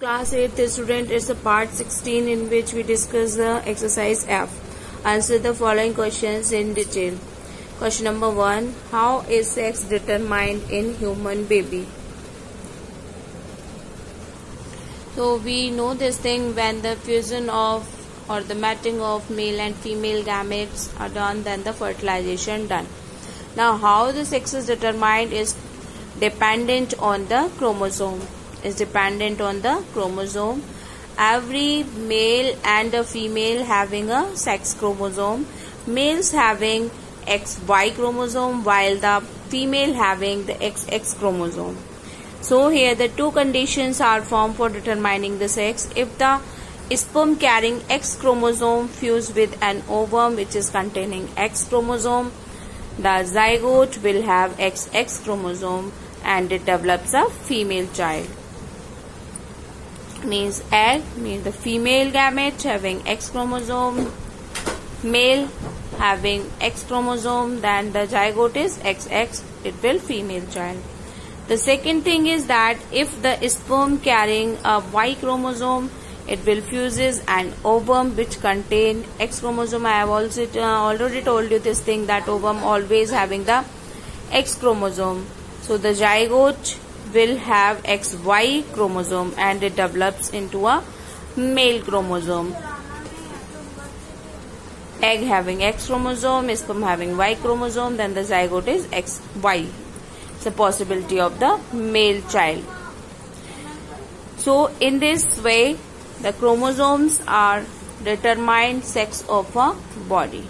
Class 8th student, it's a part 16 in which we discuss the exercise F. Answer the following questions in detail. Question number 1. How is sex determined in human baby? So we know this thing, when the fusion of or the matching of male and female gametes are done, then the fertilization done. Now how the sex is determined is dependent on the chromosome. Every male and a female having a sex chromosome. Males having XY chromosome while the female having the XX chromosome. So here the two conditions are formed for determining the sex. If the sperm carrying X chromosome fuse with an ovum which is containing X chromosome, the zygote will have XX chromosome and it develops a female child. Means egg means the female gamete having X chromosome, male having X chromosome, then the zygote is XX, it will female child. The second thing is that if the sperm carrying a Y chromosome, it will fuses an ovum which contain X chromosome. I have also already told you this thing, that ovum always having the X chromosome. So the zygote will have XY chromosome and it develops into a male chromosome. Egg having X chromosome, sperm having Y chromosome, then the zygote is XY. It's a possibility of the male child. So in this way the chromosomes are determined sex of a body.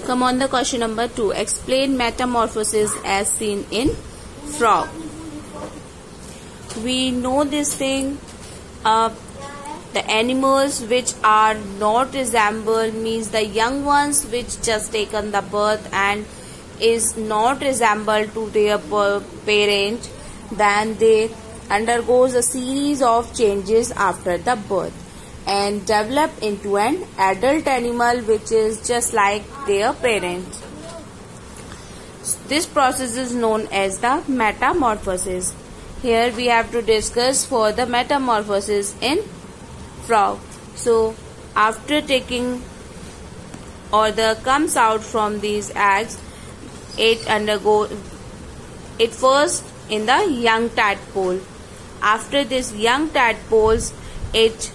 Come on, the question number 2. Explain metamorphosis as seen in frog. We know this thing, the animals which are not resembled, means the young ones which just taken the birth and is not resembled to their parent, then they undergoes a series of changes after the birth and develop into an adult animal which is just like their parent. This process is known as the metamorphosis. Here we have to discuss for the metamorphosis in frog. So after taking or the comes out from these eggs, it first in the young tadpole. After this young tadpoles, it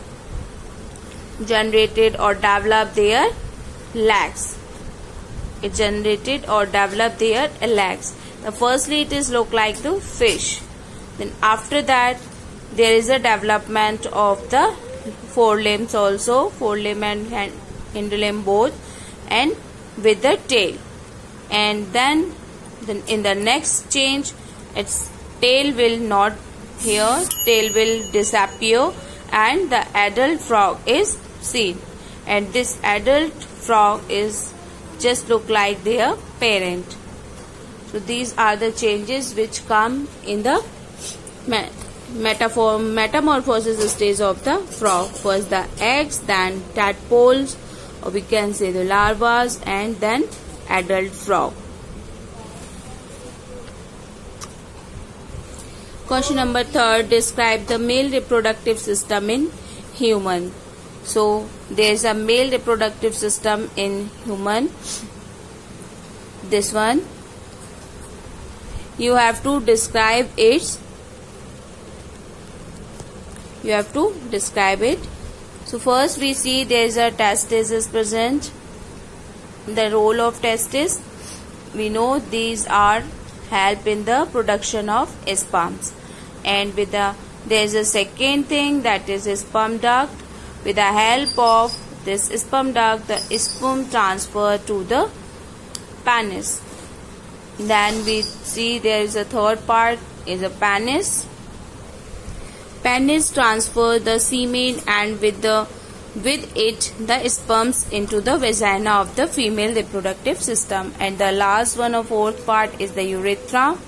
generated or developed their legs. Firstly it is look like the fish. Then after that there is a development of the forelimbs also, forelimb and hindlimb both, and with the tail. And then in the next change, its tail will not here, tail will disappear and the adult frog is seen, and this adult frog is just look like their parent. So these are the changes which come in the metamorphosis stage of the frog. First the eggs, then tadpoles, or we can say the larvas, and then adult frog. Question number 3. Describe the male reproductive system in human. So there is a male reproductive system in human. This one you have to describe it. So first we see there is a testis is present. The role of testis, we know these are help in the production of sperms, and with there is a second thing, that is a sperm duct. With the help of this sperm duct, the sperm transfer to the penis. Then we see there is a third part is a penis. Penis transfer the semen and with it the sperms into the vagina of the female reproductive system. And the last one or fourth part is the urethra.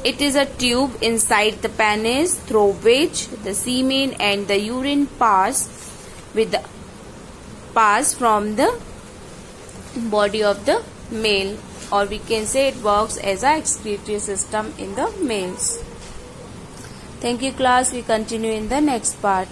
It is a tube inside the penis through which the semen and the urine pass from the body of the male, or we can say it works as a excretory system in the males. Thank you class. We continue in the next part.